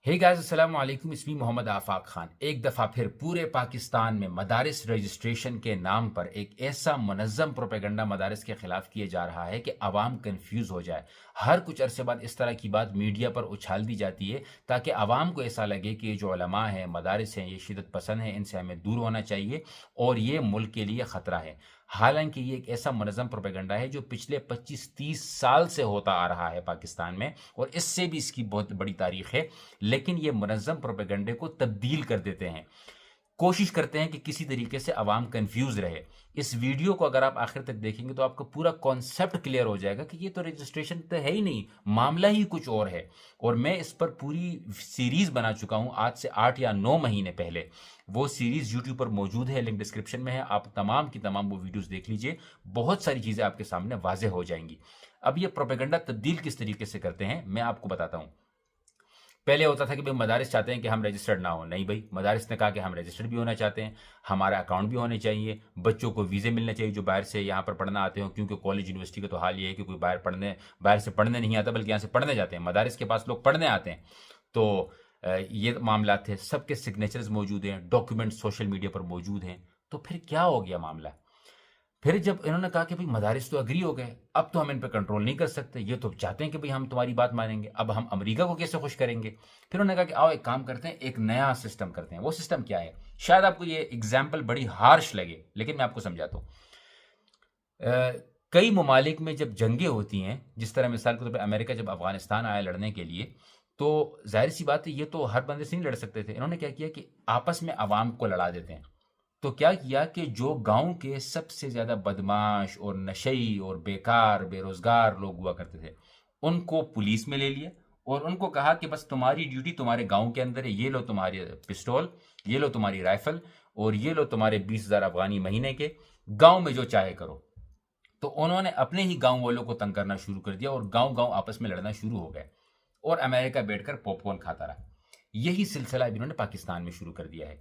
Hey guys अस्सलाम वालेकुम, इसमी मोहम्मद आफाक खान। एक दफ़ा फिर पूरे पाकिस्तान में मदारिस रजिस्ट्रेशन के नाम पर एक ऐसा मुनज़्ज़म प्रोपेगेंडा मदारिस के ख़िलाफ़ किया जा रहा है कि आवाम कन्फ्यूज़ हो जाए। हर कुछ अरसे बाद इस तरह की बात मीडिया पर उछाल दी जाती है ताकि आवाम को ऐसा लगे कि ये जो उलमा हैं, मदारिस हैं, ये शिदत पसंद हैं, इनसे हमें दूर होना चाहिए और ये मुल्क के लिए ख़तरा है। हालांकि ये एक ऐसा मुनज़्ज़म प्रोपेगेंडा है जो पिछले 25-30 साल से होता आ रहा है पाकिस्तान में, और इससे भी इसकी बहुत बड़ी तारीख़ है। लेकिन ये मुनज़्ज़म प्रोपेगेंडे को तब्दील कर देते हैं, कोशिश करते हैं कि किसी तरीके से आवाम कंफ्यूज रहे। इस वीडियो को अगर आप आखिर तक देखेंगे तो आपको पूरा कॉन्सेप्ट क्लियर हो जाएगा कि ये तो रजिस्ट्रेशन तो है ही नहीं, मामला ही कुछ और है। और मैं इस पर पूरी सीरीज बना चुका हूं आज से 8 या 9 महीने पहले। वो सीरीज यूट्यूब पर मौजूद है, लिंक डिस्क्रिप्शन में है। आप तमाम की तमाम वो वीडियोस देख लीजिए, बहुत सारी चीजें आपके सामने वाज़ेह हो जाएंगी। अब ये प्रोपेगेंडा तब्दील किस तरीके से करते हैं मैं आपको बताता हूं। पहले होता था कि भाई मदारिस चाहते हैं कि हम रजिस्टर्ड ना हो। नहीं भाई, मदारिस ने कहा कि हम रजिस्टर्ड भी होना चाहते हैं, हमारा अकाउंट भी होने चाहिए, बच्चों को वीज़े मिलने चाहिए जो बाहर से यहाँ पर पढ़ना आते हो, क्योंकि कॉलेज यूनिवर्सिटी का तो हाल ये है कि कोई बाहर से पढ़ने नहीं आता, बल्कि यहाँ से पढ़ने जाते हैं। मदारिस के पास लोग पढ़ने आते हैं। तो ये मामला थे, सबके सिग्नेचर्स मौजूद हैं, डॉक्यूमेंट सोशल मीडिया पर मौजूद हैं। तो फिर क्या हो गया मामला? फिर जब इन्होंने कहा कि भाई मदारिस तो अग्री हो गए, अब तो हम इन पर कंट्रोल नहीं कर सकते, ये तो चाहते हैं कि भाई हम तुम्हारी बात मानेंगे, अब हम अमेरिका को कैसे खुश करेंगे? फिर उन्होंने कहा कि आओ एक काम करते हैं, एक नया सिस्टम करते हैं। वो सिस्टम क्या है? शायद आपको ये एग्जाम्पल बड़ी हार्श लगे, लेकिन मैं आपको समझाता हूँ। कई ममालिक में जब जंगें होती हैं, जिस तरह मिसाल के तौर पर अमेरिका जब अफगानिस्तान आया लड़ने के लिए, तो जाहिर सी बात है ये तो हर बंदे से नहीं लड़ सकते थे। इन्होंने क्या किया कि आपस में अवाम को लड़ा देते हैं। तो क्या किया कि जो गांव के सबसे ज्यादा बदमाश और नशई और बेकार बेरोजगार लोग हुआ करते थे, उनको पुलिस में ले लिया और उनको कहा कि बस तुम्हारी ड्यूटी तुम्हारे गांव के अंदर है, ये लो तुम्हारी पिस्टल, ये लो तुम्हारी राइफल, और ये लो तुम्हारे 20,000 अफगानी महीने के, गांव में जो चाहे करो। तो उन्होंने अपने ही गांव वालों को तंग करना शुरू कर दिया और गांव गांव आपस में लड़ना शुरू हो गए, और अमेरिका बैठकर पॉपकॉर्न खाता रहा। यही सिलसिला इन्होंने पाकिस्तान में शुरू कर दिया है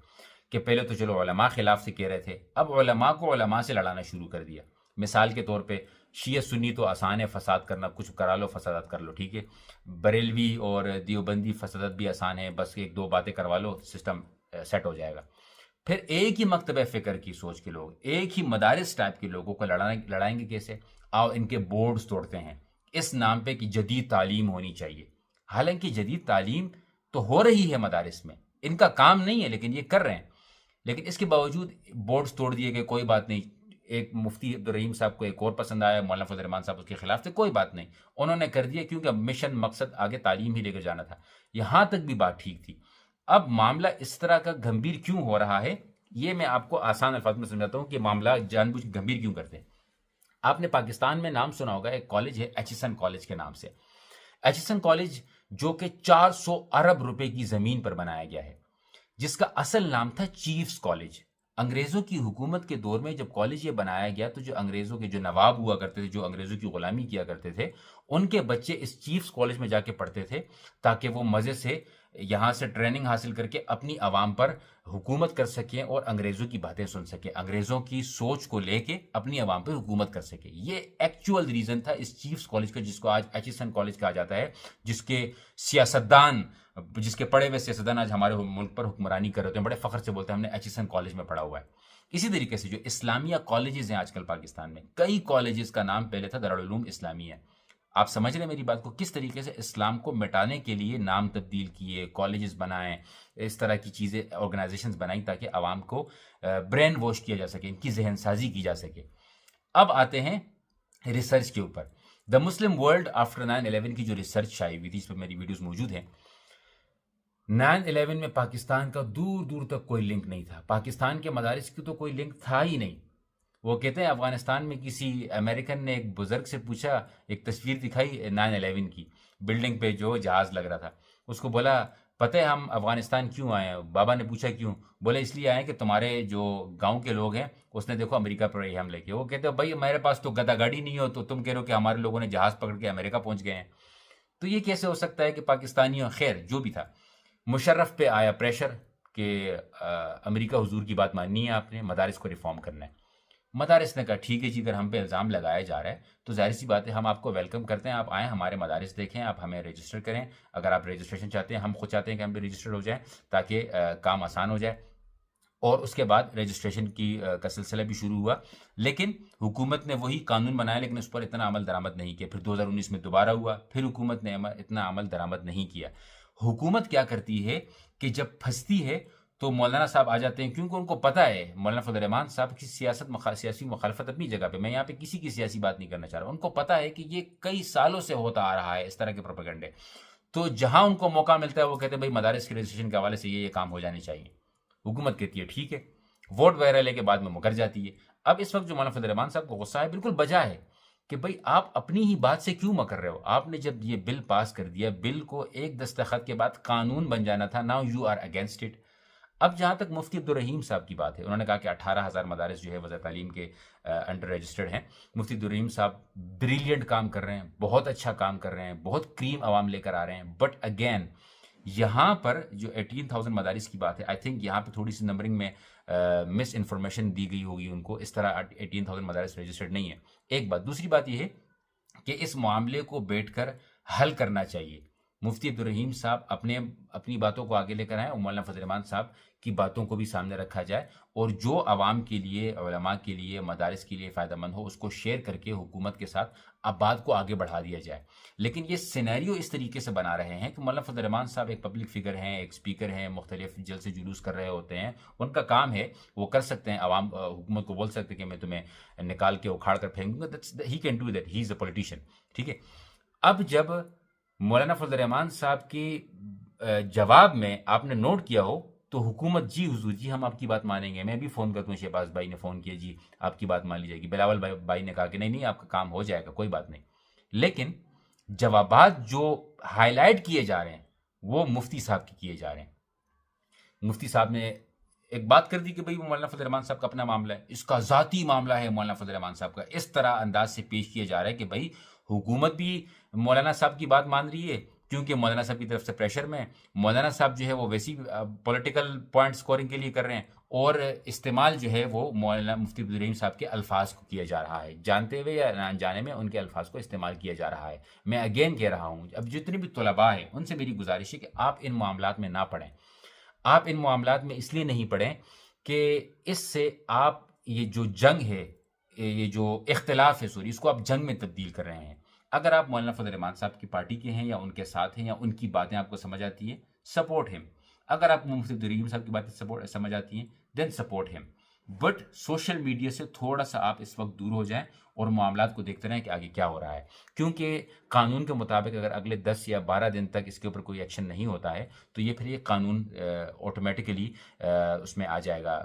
कि पहले तो चलो उलमा खिलाफ से कह रहे थे, अब उलमा को उलमा से लड़ाना शुरू कर दिया। मिसाल के तौर पे शिया सुन्नी तो आसान है, फसाद करना, कुछ करा लो, फसादात कर लो, ठीक है। बरेलवी और देवबंदी फसादात भी आसान है, बस एक दो बातें करवा लो, सिस्टम सेट हो जाएगा। फिर एक ही मकतब फ़िक्र की सोच के लोग, एक ही मदारिस टाइप के लोगों को लड़ाएंगे कैसे? आओ इनके बोर्ड्स तोड़ते हैं इस नाम पे कि जदीद तालीम होनी चाहिए। हालांकि जदीद तालीम तो हो रही है मदारिस में, इनका काम नहीं है, लेकिन ये कर रहे हैं। लेकिन इसके बावजूद बोर्ड्स तोड़ दिए गए, कोई बात नहीं। एक मुफ्ती अब्दुल साहब को एक और पसंद आया, मौलाना फजल रहमान साहब उसके खिलाफ थे, कोई बात नहीं, उन्होंने कर दिया, क्योंकि अब मिशन मकसद आगे तालीम ही लेकर जाना था। यहां तक भी बात ठीक थी। अब मामला इस तरह का गंभीर क्यों हो रहा है, ये मैं आपको आसान अल्फाज में समझाता हूं कि मामला जानबूझ गंभीर क्यों करते हैं। आपने पाकिस्तान में नाम सुना होगा, एक कॉलेज है एचिसन कॉलेज के नाम से। एचिसन कॉलेज जो कि 400 अरब रुपए की जमीन पर बनाया गया है, जिसका असल नाम था चीफ्स कॉलेज। अंग्रेजों की हुकूमत के दौर में जब कॉलेज ये बनाया गया, तो जो अंग्रेजों के जो नवाब हुआ करते थे, जो अंग्रेजों की गुलामी किया करते थे, उनके बच्चे इस चीफ्स कॉलेज में जाके पढ़ते थे ताकि वो मज़े से यहाँ से ट्रेनिंग हासिल करके अपनी आवाम पर हुकूमत कर सकें और अंग्रेज़ों की बातें सुन सकें, अंग्रेज़ों की सोच को लेके अपनी आवाम पर हुकूमत कर सके। ये एक्चुअल रीज़न था इस चीफ्स कॉलेज का, जिसको आज एचिसन कॉलेज कहा जाता है, जिसके पढ़े हुए सियासतदान आज हमारे मुल्क पर हुक्मरानी कर रहे हैं, बड़े फ़ख्र से बोलते हैं हमने एचिसन कॉलेज में पढ़ा हुआ है। इसी तरीके से जो इस्लामिया कॉलेजेस हैं आजकल पाकिस्तान में, कई कॉलेजेस का नाम पहले था दारुल उलूम इस्लामिया। आप समझ रहे हैं मेरी बात को, किस तरीके से इस्लाम को मिटाने के लिए नाम तब्दील किए, कॉलेजेस बनाए, इस तरह की चीज़ें, ऑर्गेनाइजेशंस बनाई ताकि आवाम को ब्रेन वॉश किया जा सके, इनकी जहन साजी की जा सके। अब आते हैं रिसर्च के ऊपर। द मुस्लिम वर्ल्ड आफ्टर 9/11 की जो रिसर्च शायद हुई थी, इस पर मेरी वीडियोस मौजूद हैं। 9/11 में पाकिस्तान का दूर दूर तक कोई लिंक नहीं था, पाकिस्तान के मदारिस की तो कोई लिंक था ही नहीं। वो कहते हैं अफगानिस्तान में किसी अमेरिकन ने एक बुजुर्ग से पूछा, एक तस्वीर दिखाई 9/11 की, बिल्डिंग पे जो जहाज लग रहा था, उसको बोला पता है हम अफगानिस्तान क्यों आए हैं? बाबा ने पूछा क्यों? बोले इसलिए आए कि तुम्हारे जो गांव के लोग हैं उसने देखो अमेरिका पर ये हमले किए। वो कहते हैं भाई मेरे पास तो गदा गाड़ी नहीं हो, तो तुम कह रहे हो कि हमारे लोगों ने जहाज पकड़ के अमेरिका पहुंच गए हैं। तो ये कैसे हो सकता है कि पाकिस्तानियों, खैर जो भी था, मुशर्रफ पे आया प्रेशर कि अमेरिका हुजूर की बात माननी है आपने, मदारिस को रिफॉर्म करना है। مدارس نے کہا ٹھیک ہے جی، اگر ہم پہ الزام لگایا جا رہا ہے تو ظاہر سی بات ہے ہم آپ کو ویلکم کرتے ہیں، آپ آئیں ہمارے مدارس دیکھیں، آپ ہمیں رجسٹر کریں، اگر آپ رجسٹریشن چاہتے ہیں، ہم خود چاہتے ہیں کہ ہم بھی رجسٹر ہو جائیں تاکہ کام آسان ہو جائے۔ اور اس کے بعد رجسٹریشن کا سلسلہ بھی شروع ہوا، لیکن حکومت نے وہی قانون بنایا لیکن اس پر اتنا عمل درآمد نہیں کیا۔ پھر 2019 میں دوبارہ ہوا، پھر حکومت نے اتنا عمل درآمد نہیں کیا۔ حکومت کیا کرتی ہے کہ جب پھنستی ہے تو مولانا صاحب آ جاتے ہیں، کیونکہ ان کو پتہ ہے مولانا فضل الرحمان صاحب کی سیاسی مخالفت اپنی جگہ پہ، میں یہاں پہ کسی کی سیاسی بات نہیں کرنا چاہ رہا ہوں، ان کو پتہ ہے کہ یہ کئی سالوں سے ہوتا آ رہا ہے اس طرح کے پروپیگنڈے، تو جہاں ان کو موقع ملتا ہے وہ کہتے ہیں بھائی مدارس کے رجسٹریشن کے حوالے سے یہ کام ہو جانے چاہیے۔ حکومت کہتی ہے ٹھیک ہے، ووٹ وغیرہ لے کے بعد میں مکر جاتی ہے۔ اب اس وقت جو مولانا فضل الرحمان صاحب کو غصہ ہے بالکل بجا ہے کہ بھئی آپ اپنی ہی بات سے کیوں مکر رہے ہو؟ آپ نے جب یہ بل پاس کر دیا، بل کو ایک دستخط کے بعد قانون بن جانا تھا، now you are against it. اب جہاں تک مفتی عبدالرحیم صاحب کی بات ہے، انہوں نے کہا کہ 18,000 مدارس جو ہے وزارت تعلیم کے انڈر رجسٹرڈ ہیں۔ مفتی عبدالرحیم صاحب بریلینٹ کام کر رہے ہیں، بہت اچھا کام کر رہے ہیں، بہت کریم عوام لے کر آ رہے ہیں، بٹ اگین یہاں پر جو 18,000 مدارس کی بات ہے، آئی تھنک یہاں پہ تھوڑی سی نمبرنگ میں مس انفارمیشن دی گئی ہوگی ان کو، اس طرح 18,000 مدارس رجسٹرڈ نہیں ہے، ایک بات۔ دوسری بات یہ ہے کہ اس معاملے کو بیٹھ کر حل کرنا چاہیے۔ مفتی عبدالرحیم صاحب اپنی باتوں کو آگے لے کر آئیں اور مولانا فضل الرحمان صاحب کی باتوں کو بھی سامنے رکھا جائے، اور جو عوام کے لیے، علماء کے لیے، مدارس کے لیے فائدہ مند ہو اس کو شیئر کر کے حکومت کے ساتھ اب بات کو آگے بڑھا دیا جائے۔ لیکن یہ سینیریو اس طریقے سے بنا رہے ہیں کہ مولانا فضل الرحمان صاحب ایک پبلک فگر ہیں، ایک اسپیکر ہیں، مختلف جلسے جلوس کر رہے ہوتے ہیں، ان کا کام ہے، وہ کر سکتے ہیں، عوام حکومت کو بول سکتے ہیں کہ میں تمہیں نکال کے اکھاڑ کر پھینکوں گا، he can do that, he is a politician, ٹھیک ہے۔ اب جب مولانا فضل الرحمان صاحب کی جواب میں آپ نے نوٹ کیا ہو تو حکومت جی حضور جی ہم آپ کی بات مانیں گے، میں بھی فون کرتا ہوں، شہباز بھائی نے فون کیا جی آپ کی بات مان لی جائے گی، بلاول بھائی نے کہا کہ نہیں آپ کا کام ہو جائے گا، کوئی بات نہیں، لیکن جوابات جو ہائی لائٹ کیے جا رہے ہیں وہ مفتی صاحب کی کیے جا رہے ہیں۔ مفتی صاحب نے ایک بات کر دی کہ بھئی مولانا فضل الرحمان صاحب کا اپنا معاملہ ہے، اس کا ذاتی معاملہ ہے مولانا فضل الرحمان صاحب کا، اس طرح انداز سے پیش کیا جا رہا ہے کہ بھئی حکومت بھی مولانا صاحب کی بات مان رہی ہے کیونکہ مولانا صاحب کی طرف سے پریشر میں، مولانا صاحب جو ہے وہ ویسی پولیٹیکل پوائنٹ سکورنگ کے لیے کر رہے ہیں، اور استعمال جو ہے وہ مولانا مفتی عبدالرحیم صاحب کے الفاظ کو کیا جا رہا ہے، جانتے ہوئے یا نہ انجانے میں ان کے الفاظ کو استعمال کیا جا رہا ہے۔ میں اگین کہہ رہا ہوں، اب جتنے بھی طلباء ہیں ان سے میری گزارش ہے کہ آپ ان معاملات میں نہ پڑیں، آپ ان معاملات میں اس لیے نہیں پڑیں کہ اس سے آپ یہ جو جنگ ہے، یہ جو اختلاف ہے اس کو آپ جنگ میں تبدیل کر رہے ہیں۔ اگر آپ مولانا فضل الرحمان صاحب کی پارٹی کے ہیں یا ان کے ساتھ ہیں یا ان کی باتیں آپ کو سمجھ آتی ہیں، سپورٹ ہم۔ اگر آپ مفتی عبدالرحیم صاحب کی باتیں سمجھ آتی ہیں دین سپورٹ ہم، بٹ سوشل میڈیا سے تھوڑا سا آپ اس وقت دور ہو جائیں اور معاملات کو دیکھتے رہیں کہ آگے کیا ہو رہا ہے، کیونکہ قانون کے مطابق اگر اگلے 10 یا 12 دن تک اس کے اوپر کوئی ایکشن نہیں ہوتا ہے تو یہ پھر یہ قانون آٹومیٹیکلی اس میں آ جائے گا،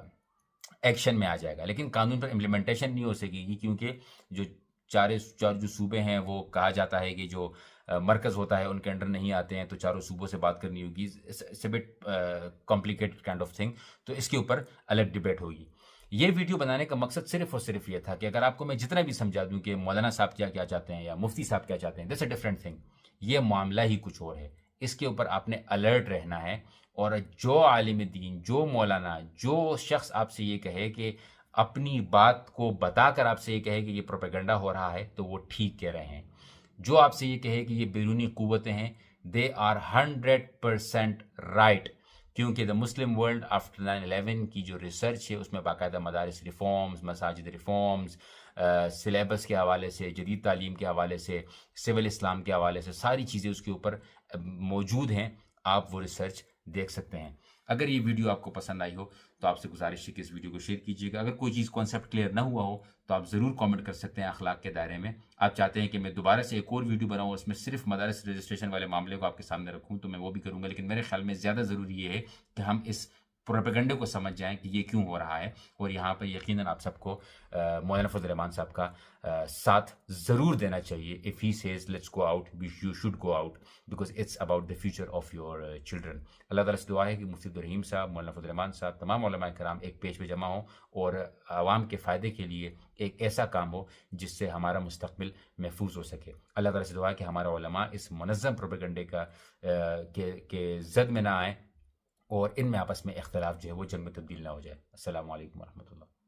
ایکشن میں آ جائے گا، لیکن قانون پر امپلیمنٹیشن نہیں ہو سکے گی، کیونکہ جو چار جو صوبے ہیں وہ کہا جاتا ہے کہ جو مرکز ہوتا ہے ان کے انڈر نہیں آتے ہیں، تو چاروں صوبوں سے بات کرنی ہوگی، it's a bit complicated kind of thing, تو اس کے اوپر الگ ڈبیٹ ہوگی۔ یہ ویڈیو بنانے کا مقصد صرف اور صرف یہ تھا کہ اگر آپ کو میں جتنا بھی سمجھا دوں کہ مولانا صاحب کیا چاہتے ہیں یا مفتی صاحب کیا چاہتے ہیں، دیٹس اے ڈفرینٹ تھنگ، یہ معاملہ ہی کچھ اور ہے، اس کے اوپر آپ نے الرٹ رہنا ہے، اور جو عالم دین، جو مولانا، جو شخص آپ سے یہ کہے کہ اپنی بات کو بتا کر آپ سے یہ کہے کہ یہ پروپیگنڈا ہو رہا ہے تو وہ ٹھیک کہہ رہے ہیں، جو آپ سے یہ کہے کہ یہ بیرونی قوتیں ہیں، دے آر 100% رائٹ، کیونکہ دا مسلم ورلڈ آفٹر 9/11 کی جو ریسرچ ہے اس میں باقاعدہ مدارس ریفارمز، مساجد ریفارمز، سلیبس کے حوالے سے، جدید تعلیم کے حوالے سے، سول اسلام کے حوالے سے، ساری چیزیں اس کے اوپر موجود ہیں، آپ وہ ریسرچ دیکھ سکتے ہیں۔ اگر یہ ویڈیو آپ کو پسند آئی ہو تو آپ سے گزارش ہے کہ اس ویڈیو کو شیئر کیجیے گا، اگر کوئی چیز کانسیپٹ کلیئر نہ ہوا ہو تو آپ ضرور کامنٹ کر سکتے ہیں اخلاق کے دائرے میں، آپ چاہتے ہیں کہ میں دوبارہ سے ایک اور ویڈیو بناؤں اس میں صرف مدارس رجسٹریشن والے معاملے کو آپ کے سامنے رکھوں تو میں وہ بھی کروں گا، لیکن میرے خیال میں زیادہ ضروری یہ ہے کہ ہم اس پروپیگنڈے کو سمجھ جائیں کہ یہ کیوں ہو رہا ہے، اور یہاں پہ یقیناً آپ سب کو مولانا فضل الرحمان صاحب کا ساتھ ضرور دینا چاہیے۔ if he says let's go out, you should go out because it's about the future of your children۔ اللہ تعالیٰ سے دعا ہے کہ مفتی عبدالرحیم صاحب، مولانا فضل الرحمان صاحب، تمام علماء کرام ایک پیج پہ جمع ہوں اور عوام کے فائدے کے لیے ایک ایسا کام ہو جس سے ہمارا مستقبل محفوظ ہو سکے۔ اللہ تعالیٰ سے دعا ہے کہ ہمارا علماء اس منظم پروپیگنڈے کے زد میں نہ آئیں اور ان میں آپس میں اختلاف جو ہے وہ جنگ میں تبدیل نہ ہو جائے۔ السلام علیکم ورحمۃ اللہ۔